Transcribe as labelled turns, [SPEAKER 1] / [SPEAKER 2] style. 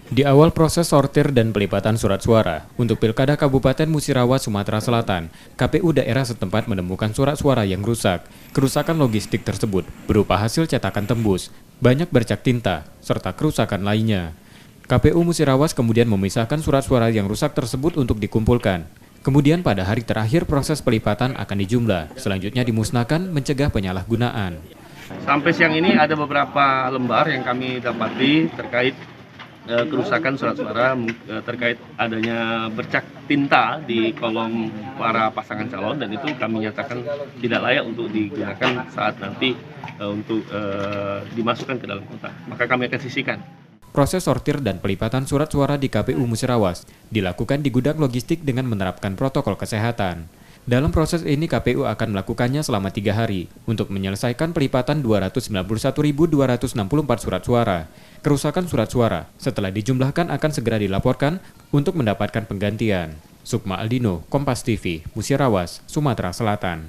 [SPEAKER 1] Di awal proses sortir dan pelipatan surat suara untuk Pilkada Kabupaten Musirawas, Sumatera Selatan, KPU daerah setempat menemukan surat suara yang rusak. Kerusakan logistik tersebut berupa hasil cetakan tembus, banyak bercak tinta, serta kerusakan lainnya. KPU Musirawas kemudian memisahkan surat suara yang rusak tersebut untuk dikumpulkan. Kemudian pada hari terakhir proses pelipatan akan dijumlah, selanjutnya dimusnahkan mencegah penyalahgunaan.
[SPEAKER 2] Sampai siang ini ada beberapa lembar yang kami dapati terkait kerusakan surat suara terkait adanya bercak tinta di kolom para pasangan calon, dan itu kami nyatakan tidak layak untuk digunakan saat nanti untuk dimasukkan ke dalam kotak. Maka kami akan sisihkan.
[SPEAKER 1] Proses sortir dan pelipatan surat suara di KPU Musirawas dilakukan di gudang logistik dengan menerapkan protokol kesehatan. Dalam proses ini KPU akan melakukannya selama 3 hari untuk menyelesaikan pelipatan 291.264 surat suara. Kerusakan surat suara setelah dijumlahkan akan segera dilaporkan untuk mendapatkan penggantian. Sukma Aldino, Kompas TV, Musirawas, Sumatera Selatan.